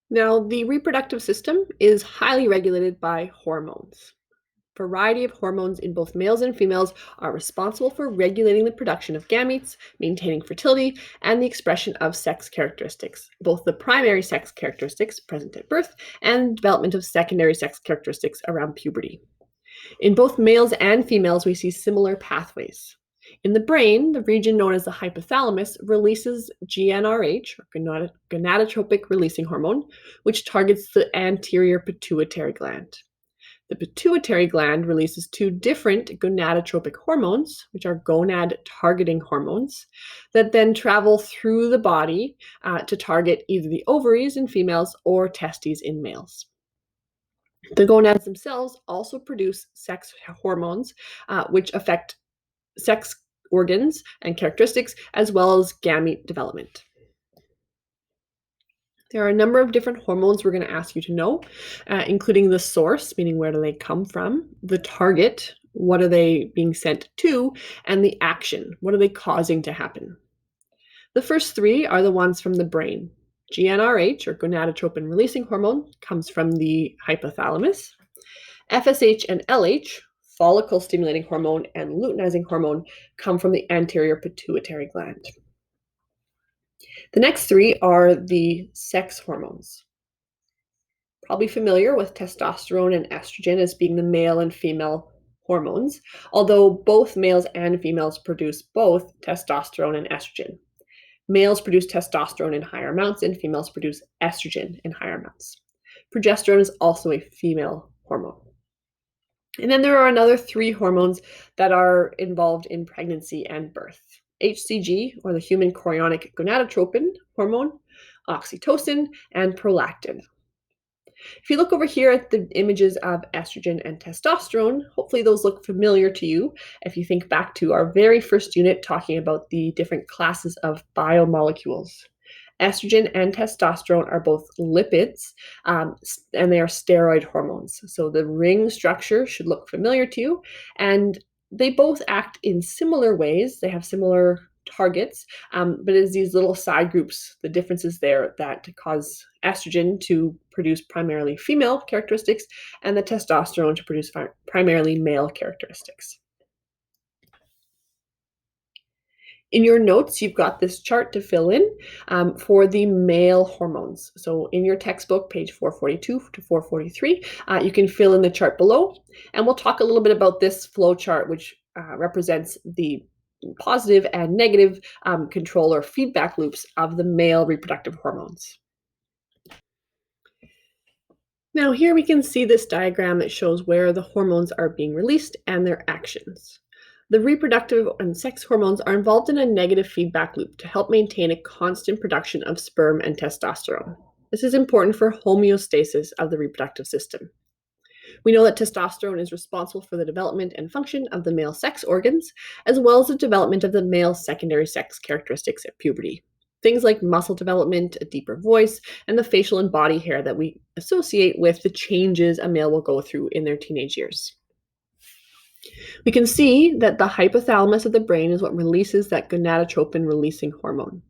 Now, the reproductive system is highly regulated by hormones. A variety of hormones in both males and females are responsible for regulating the production of gametes, maintaining fertility, and the expression of sex characteristics, both the primary sex characteristics present at birth and development of secondary sex characteristics around puberty. In both males and females, we see similar pathways. In the brain, the region known as the hypothalamus releases GnRH, or gonadotropic releasing hormone, which targets the anterior pituitary gland. The pituitary gland releases two different gonadotropic hormones, which are gonad targeting hormones, that then travel through the body to target either the ovaries in females or testes in males. The gonads themselves also produce sex hormones, which affect sex organs and characteristics, as well as gamete development. There are a number of different hormones we're going to ask you to know, including the source, meaning where do they come from, the target, what are they being sent to, and the action, what are they causing to happen. The first three are the ones from the brain. GnRH, or gonadotropin releasing hormone, comes from the hypothalamus. FSH and LH, follicle stimulating hormone and luteinizing hormone, come from the anterior pituitary gland. The next three are the sex hormones. Probably familiar with testosterone and estrogen as being the male and female hormones, although both males and females produce both testosterone and estrogen. Males produce testosterone in higher amounts and females produce estrogen in higher amounts. Progesterone is also a female hormone. And then there are another three hormones that are involved in pregnancy and birth. HCG, or the human chorionic gonadotropin hormone, oxytocin, and prolactin. If you look over here at the images of estrogen and testosterone, hopefully those look familiar to you if you think back to our very first unit talking about the different classes of biomolecules. Estrogen and testosterone are both lipids, and they are steroid hormones. So the ring structure should look familiar to you, and they both act in similar ways. They have similar targets, but it's these little side groups, the differences there, that cause estrogen to produce primarily female characteristics and the testosterone to produce primarily male characteristics. In your notes, you've got this chart to fill in for the male hormones. So in your textbook, page 442 to 443, you can fill in the chart below. And we'll talk a little bit about this flow chart, which represents the positive and negative control or feedback loops of the male reproductive hormones. Now here we can see this diagram that shows where the hormones are being released and their actions. The reproductive and sex hormones are involved in a negative feedback loop to help maintain a constant production of sperm and testosterone. This is important for homeostasis of the reproductive system. We know that testosterone is responsible for the development and function of the male sex organs, as well as the development of the male secondary sex characteristics at puberty. Things like muscle development, a deeper voice, and the facial and body hair that we associate with the changes a male will go through in their teenage years. We can see that the hypothalamus of the brain is what releases that gonadotropin releasing hormone.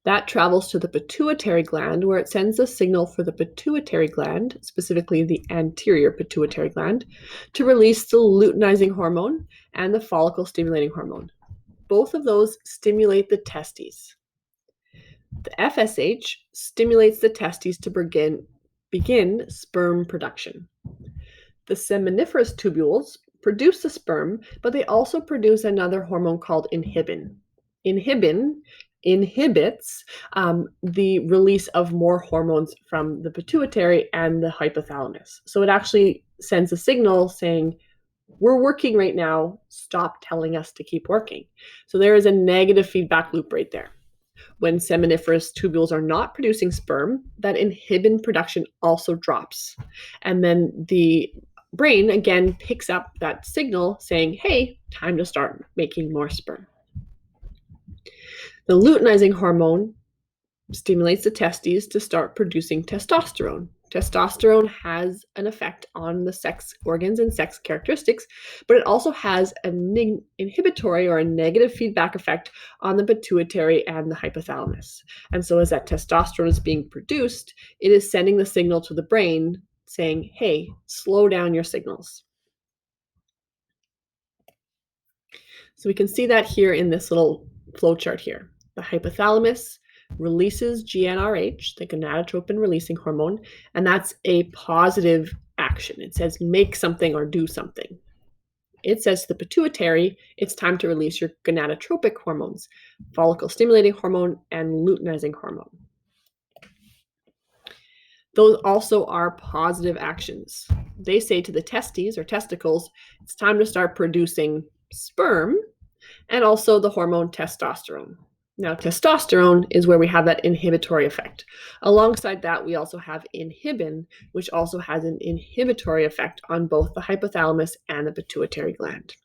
That travels to the pituitary gland, where it sends a signal for the pituitary gland, specifically the anterior pituitary gland, to release the luteinizing hormone and the follicle stimulating hormone. Both of those stimulate the testes. The FSH stimulates the testes to begin sperm production. The seminiferous tubules produce the sperm, but they also produce another hormone called inhibin. Inhibin inhibits the release of more hormones from the pituitary and the hypothalamus. So it actually sends a signal saying, we're working right now, stop telling us to keep working. So there is a negative feedback loop right there. When seminiferous tubules are not producing sperm, that inhibin production also drops. And then the brain again picks up that signal saying, hey, time to start making more sperm. The luteinizing hormone stimulates the testes to start producing testosterone. Testosterone has an effect on the sex organs and sex characteristics, but it also has an inhibitory or a negative feedback effect on the pituitary and the hypothalamus. And so, as that testosterone is being produced, it is sending the signal to the brain saying, hey, slow down your signals. So, we can see that here in this little flow chart here. The hypothalamus releases GnRH, the gonadotropin releasing hormone, and that's a positive action. It says make something or do something. It says to the pituitary, it's time to release your gonadotropic hormones, follicle stimulating hormone and luteinizing hormone. Those also are positive actions. They say to the testes or testicles, it's time to start producing sperm and also the hormone testosterone. Now, testosterone is where we have that inhibitory effect. Alongside that, we also have inhibin, which also has an inhibitory effect on both the hypothalamus and the pituitary gland.